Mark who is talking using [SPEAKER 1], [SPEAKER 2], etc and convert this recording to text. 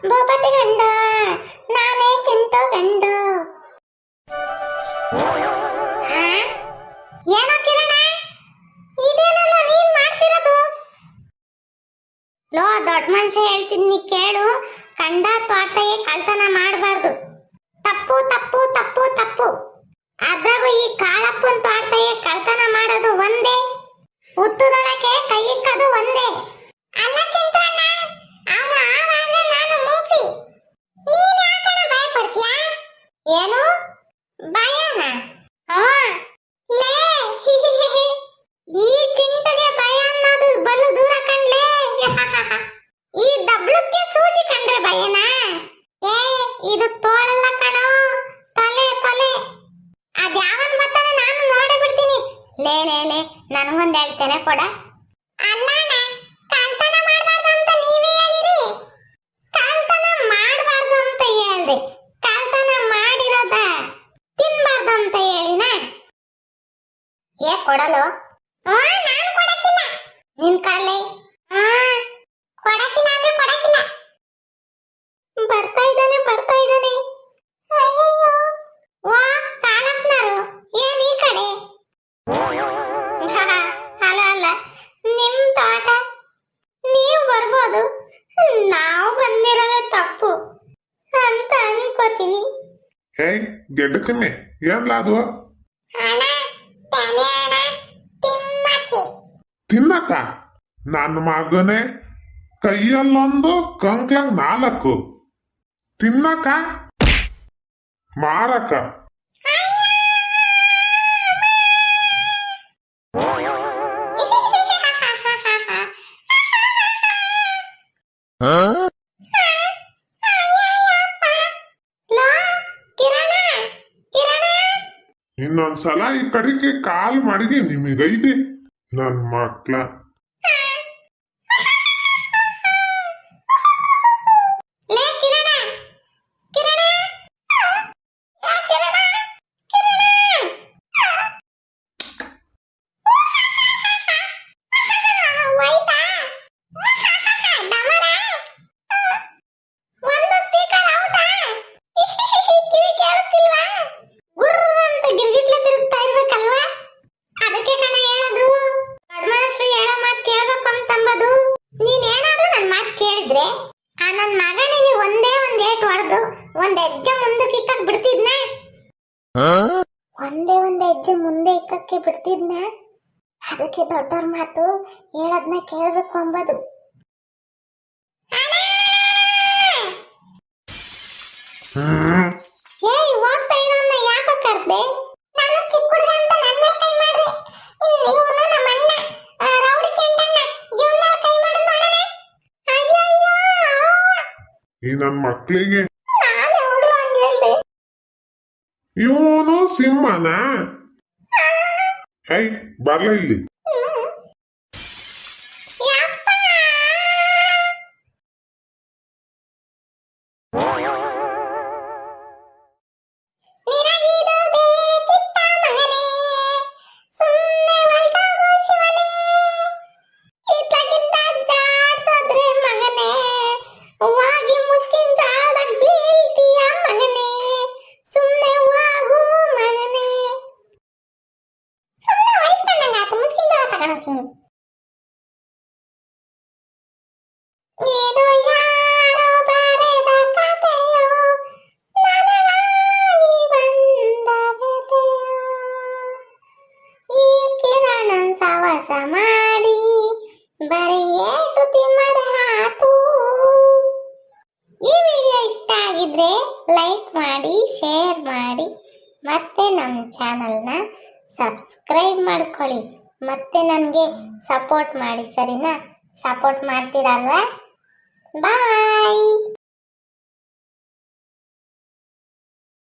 [SPEAKER 1] ಭೂಪತಿ ಗಂಡ ನಾನೇ ಚಿಂಟು ಗಂಡು. ಏನೋ ಕಿರಣ, ಇದೇನಲ್ಲ ನೀನ್ ಮಾಡ್ತಿರೋದು? ಲೋ ದೊಡ್ಡ ಮನುಷ್ಯ ಹೇಳ್ತೀನಿ ಕೇಳು, ಕಂಡ ತೋಟಕ್ಕೆ ಕಳ್ತನ ಮಾಡಬಾರ್ದು. ತಪ್ಪು ತಪ್ಪು ತಪ್ಪು ತಪ್ಪು. ಅದ್ರಾಗೂ ಈ ಕಾಳಪ್ಪನ ತೋಟಕ್ಕೆ ಕಳ್ತನ ಮಾಡೋದು ಒಂದೇ, ಹುತ್ತದೊಳಕ್ಕೆ ಕೈ ಇಕ್ಕದು ಒಂದೇ. ಅಲ್ಲ ಚಿಂಟು ಅಣ್ಣ, ಅವನು ಆವಾಗ ನಾನು ಮೂಸಿ, ನೀನ್ ಯಾಕಣ ಭಯ ಪಡ್ತೀಯಾ? ಏನು ಭಯನ? ಲೇ ಈ ಚಿಂಟಗೆ ಭಯ ಅನ್ನೋದು ಬಲು ದೂರ ಕಣ್ಲೇ. ಈ ದಬ್ಳಕ್ಕೆ ಸೂಜಿ ಕಂಡ್ರೆ ಭಯನಾ? ಏ ಇದು ತೋಳಲ್ಲ ಕಣೋ, ತಲೆ ತಲೆ. ಅದ್ಯಾವನ್ ಬರ್ತಾನೆ ನಾನು ನೋಡೇ ಬಿಡ್ತೀನಿ. ಲೇ ಲೇ ಲೇ ನನಗೊಂದು ಹೇಳ್ತೇನೆ ಕೊಡ. ಅಲ್ಲಣ್ಣ, ಕಳ್ತನ ಮಾಡಬಾರ್ದು ಅಂತ ನೀವೇ ಹೇಳಿರಿ. ಕಳ್ತನ ಮಾಡಬಾರ್ದು ಅಂತ ಹೇಳ್ದೆ, ಕಳ್ತನ ಮಾಡಿರೋದ ತಿನ್ಬಾರ್ದು ಅಂತ ಹೇಳಿನ. ಏ ಕೊಡಲು? ನಾನು ಕೊಡಕ್ಕಿಲ್ಲ. ನಿನ್ ಕಳ್ಳೆ ಕೊಡಕ್ಕಿಲ್ಲ ಅಂದ್ರೆ ಕೊಡಕ್ಕಿಲ್ಲ. ಬರ್ತಾ ಇದ್ದಾನೆ ಬರ್ತಾ ಇದ್ದಾನೆ. ಅಯ್ಯೋ ವಾ ಕಾಳಪ್ಪನರು, ಏನ್ ಈ ಕಡೆ? ಅಲ್ಲ ಅಲ್ಲ, ನಿಮ್ ತೋಟ ನೀವು ಬರ್ಬೋದು, ನಾವು ಬಂದಿರೋದೇ ತಪ್ಪು ಅಂತ ಅನ್ಕೋತೀನಿ.
[SPEAKER 2] ಹೇ ಗೆಡ್ಡ ತಿಮ್ಮೆ, ಏನ್ಲ ಅದು?
[SPEAKER 1] ಹಣ ತೆನೆ ಹಣ ತಿನ್ನಕ್ಕೆ.
[SPEAKER 2] ತಿನ್ನಕ್ಕ? ನನ್ನ ಮಗನೇ, ಕೈಯಲ್ಲೊಂದು ಕಂಕ್ಲಂಗ್ 4 ತಿನ್ನಕ್ಕ ಮಾರಕ್ಕ? ಇನ್ನೊಂದ್ಸಲ ಈ ಕಡೆಗೆ ಕಾಲ್ ಮಾಡಿದೆ ನಿಮಗೈದೆ ನನ್ ಮಕ್ಳ.
[SPEAKER 1] ಒಂದೇ ಹೆಜ್ಜೆ ಮುಂದೆ ಇಕ್ಕಕ್ಕೆ ಬಿಡ್ತಿದ್ನ. ಅದಕ್ಕೆ ದೊಡ್ಡವ್ರ ಮಾತು ಹೇಳದ್ನ ಕೇಳ್ಬೇಕು ಅಂಬದು. ಏಯ್ ಹೋಗ್ತಾ ಇರೋನ್ನ ಯಾಕ ಕರ್ದೆ? ನಾನು ಚಿಕ್ಕ ಹುಡುಗ ಅಂತ ನನ್ನ ಕೈ ಮಾಡ್ದೆ. ಇವನು ನಮ್ಮ ಅಣ್ಣ ರೌಡಿ ಚೆಂಡಣ್ಣ, ಇವನ ಕೈ ಮಾಡು ನೋಡೋಣ. ಅಯ್ಯಯ್ಯೋ
[SPEAKER 2] ಈ ನನ್ ಮಕ್ಳಿಗೆ
[SPEAKER 1] ನಾನು ಯಾವಾಗಲೂ ಹಂಗೆ ಹೇಳ್ದೆ.
[SPEAKER 2] ಇವನು ಸಿಂಹನ? ಹೈ ಬರ್ಲ ಇಲ್ಲಿ.
[SPEAKER 1] ಮಾಡಿ ಬರೀ ಏಟು ತಿಮ್ಮದ ಹಾತು. ಈ ವಿಡಿಯೋ ಇಷ್ಟ ಆಗಿದ್ರೆ ಲೈಕ್ ಮಾಡಿ, ಶೇರ್ ಮಾಡಿ, ಮತ್ತೆ ನಮ್ಮ ಚಾನಲ್ನ ಸಬ್ಸ್ಕ್ರೈಬ್ ಮಾಡ್ಕೊಳ್ಳಿ. ಮತ್ತೆ ನನಗೆ ಸಪೋರ್ಟ್ ಮಾಡಿ, ಸರಿನಾ? ಸಪೋರ್ಟ್ ಮಾಡ್ತೀರಲ್ವಾ? ಬಾಯ್.